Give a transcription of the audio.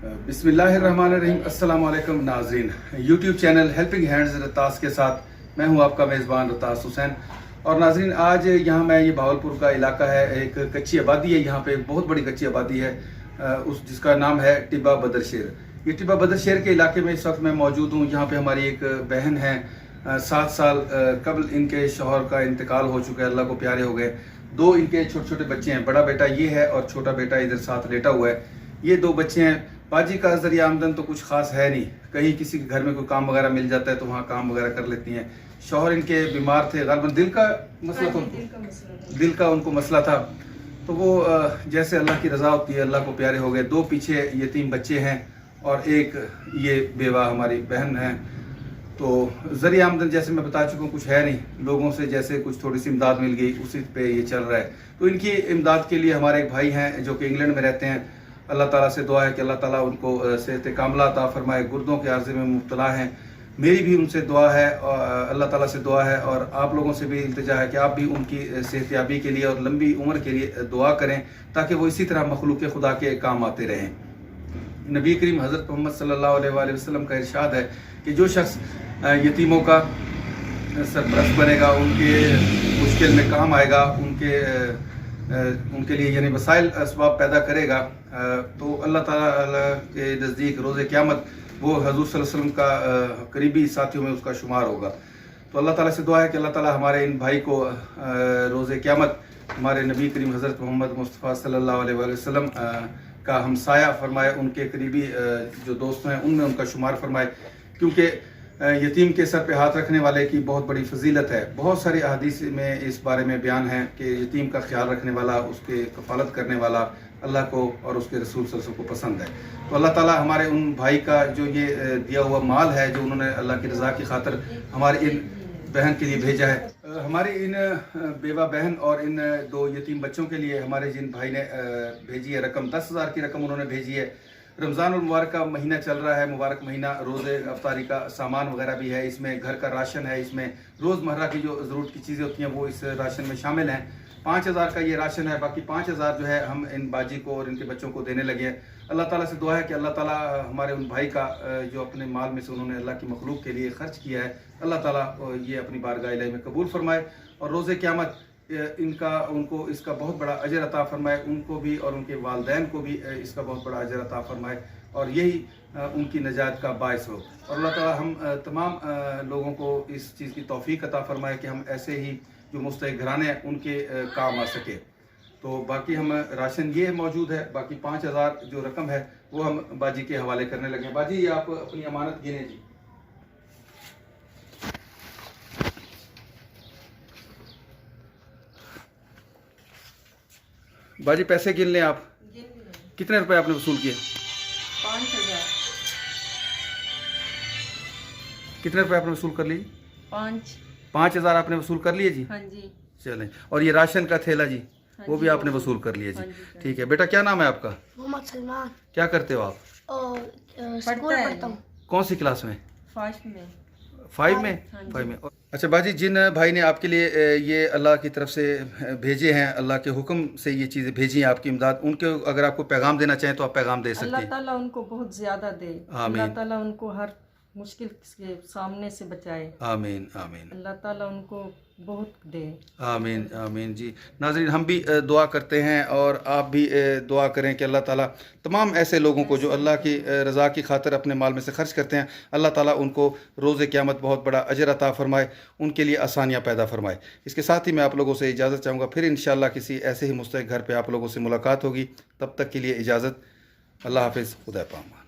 بسم اللہ الرحمن الرحیم۔ السلام علیکم ناظرین، یوٹیوب چینل ہیلپنگ ہینڈز رتاس کے ساتھ میں ہوں آپ کا میزبان رتاس حسین۔ اور ناظرین، آج یہاں میں یہ بہاولپور کا علاقہ ہے، ایک کچی آبادی ہے، یہاں پہ ایک بہت بڑی کچی آبادی ہے جس کا نام ہے ٹبہ بدر شیر۔ یہ ٹبہ بدر شیر کے علاقے میں اس وقت میں موجود ہوں۔ یہاں پہ ہماری ایک بہن ہے، 7 سال قبل ان کے شوہر کا انتقال ہو چکا ہے، اللہ کو پیارے ہو گئے۔ 2 ان کے چھوٹے چھوٹے بچے ہیں، بڑا بیٹا یہ ہے اور چھوٹا بیٹا ادھر ساتھ لیٹا ہوا ہے۔ یہ 2 بچے ہیں۔ باجی کا ذریعہ آمدن تو کچھ خاص ہے نہیں، کہیں کسی کے گھر میں کوئی کام وغیرہ مل جاتا ہے تو وہاں کام وغیرہ کر لیتی ہیں۔ شوہر ان کے بیمار تھے، غالباً دل کا مسئلہ تھا، دل کا ان کو مسئلہ تھا، تو وہ جیسے اللہ کی رضا ہوتی ہے اللہ کو پیارے ہو گئے۔ 2 پیچھے یتیم بچے ہیں اور ایک یہ بیوہ ہماری بہن ہے۔ تو ذریعہ آمدن جیسے میں بتا چکا ہوں کچھ ہے نہیں، لوگوں سے جیسے کچھ تھوڑی سی امداد مل گئی اسی پہ یہ چل رہا ہے۔ تو ان کی امداد کے لیے ہمارے ایک بھائی ہیں جو کہ انگلینڈ میں رہتے ہیں، اللہ تعالیٰ سے دعا ہے کہ اللہ تعالیٰ ان کو صحت کاملہ عطا فرمائے۔ گردوں کے عارضے میں مبتلا ہیں، میری بھی ان سے دعا ہے اور اللہ تعالیٰ سے دعا ہے، اور آپ لوگوں سے بھی التجا ہے کہ آپ بھی ان کی صحت یابی کے لیے اور لمبی عمر کے لیے دعا کریں تاکہ وہ اسی طرح مخلوق خدا کے کام آتے رہیں۔ نبی کریم حضرت محمد صلی اللہ علیہ وآلہ وسلم کا ارشاد ہے کہ جو شخص یتیموں کا سرپرست بنے گا، ان کے مشکل میں کام آئے گا، ان کے لیے یعنی وسائل اسباب پیدا کرے گا، تو اللہ تعالیٰ کے نزدیک روز قیامت وہ حضور صلی اللہ علیہ وسلم کا قریبی ساتھیوں میں اس کا شمار ہوگا۔ تو اللہ تعالیٰ سے دعا ہے کہ اللہ تعالیٰ ہمارے ان بھائی کو روز قیامت ہمارے نبی کریم حضرت محمد مصطفیٰ صلی اللہ علیہ وآلہ وسلم کا ہمسایہ فرمائے، ان کے قریبی جو دوست ہیں ان میں ان کا شمار فرمائے، کیونکہ یتیم کے سر پہ ہاتھ رکھنے والے کی بہت بڑی فضیلت ہے۔ بہت ساری احادیث میں اس بارے میں بیان ہے کہ یتیم کا خیال رکھنے والا، اس کے کفالت کرنے والا اللہ کو اور اس کے رسول صلی اللہ علیہ وسلم کو پسند ہے۔ تو اللہ تعالیٰ ہمارے ان بھائی کا جو یہ دیا ہوا مال ہے جو انہوں نے اللہ کی رضا کی خاطر ہمارے ان بہن کے لیے بھیجا ہے، ہماری ان بیوہ بہن اور ان 2 یتیم بچوں کے لیے ہمارے جن بھائی نے بھیجی ہے رقم، 10,000 کی رقم انہوں نے بھیجی ہے۔ رمضان المبارک کا مہینہ چل رہا ہے، مبارک مہینہ، روزے افطاری کا سامان وغیرہ بھی ہے، اس میں گھر کا راشن ہے، اس میں روز مرہ کی جو ضرورت کی چیزیں ہوتی ہیں وہ اس راشن میں شامل ہیں۔ 5,000 کا یہ راشن ہے، باقی 5,000 جو ہے ہم ان باجی کو اور ان کے بچوں کو دینے لگے ہیں۔ اللہ تعالیٰ سے دعا ہے کہ اللہ تعالیٰ ہمارے ان بھائی کا جو اپنے مال میں سے انہوں نے اللہ کی مخلوق کے لیے خرچ کیا ہے، اللہ تعالیٰ یہ اپنی بارگاہ الہی میں قبول فرمائے اور روز قیامت ان کو اس کا بہت بڑا اجر عطا فرمائے، ان کو بھی اور ان کے والدین کو بھی اس کا بہت بڑا اجر عطا فرمائے، اور یہی ان کی نجات کا باعث ہو۔ اور اللہ تعالیٰ ہم تمام لوگوں کو اس چیز کی توفیق عطا فرمائے کہ ہم ایسے ہی جو مستحق گھرانے ہیں ان کے کام آ سکے۔ تو باقی ہم راشن یہ موجود ہے، باقی 5,000 جو رقم ہے وہ ہم باجی کے حوالے کرنے لگے ہیں۔ باجی یہ آپ اپنی امانت گنیں جی۔ باجی پیسے گن لیں آپ، کتنے روپے آپ نے وصول کیے؟ 5,000۔ کتنے روپے آپ نے وصول کر لی؟ 5,000 آپ نے وصول کر لیے جی؟ ہاں جی۔ چلیں، اور یہ راشن کا تھیلا جی وہ بھی آپ نے وصول کر لیا جی؟ ٹھیک ہے بیٹا، کیا نام ہے آپ کا؟ محمد سلمان۔ کیا کرتے ہو آپ؟ اسکول پڑھتا ہوں۔ کون سی کلاس میں؟ 5 میں۔ 5 میں؟ 5 میں۔ اچھا باجی، جن بھائی نے آپ کے لیے یہ اللہ کی طرف سے بھیجے ہیں، اللہ کے حکم سے یہ چیزیں بھیجی ہیں آپ کی امداد، ان کے اگر آپ کو پیغام دینا چاہیں تو آپ پیغام دے سکتے اللہ ہیں۔ تعالیٰ ان کو بہت زیادہ دے، آمین۔ اللہ تعالیٰ ان کو ہر مشکل کے سامنے سے بچائے، آمین آمین اللہ تعالیٰ ان کو بہت دے۔ آمین آمین جی۔ ناظرین، ہم بھی دعا کرتے ہیں اور آپ بھی دعا کریں کہ اللہ تعالیٰ تمام ایسے لوگوں کو جو اللہ کی رضا کی خاطر اپنے مال میں سے خرچ کرتے ہیں، اللہ تعالیٰ ان کو روز قیامت بہت بڑا اجر عطا فرمائے، ان کے لیے آسانیاں پیدا فرمائے۔ اس کے ساتھ ہی میں آپ لوگوں سے اجازت چاہوں گا، پھر انشاءاللہ کسی ایسے ہی مستحق گھر پہ آپ لوگوں سے ملاقات ہوگی، تب تک کے لیے اجازت، اللہ حافظ، خدا پامان۔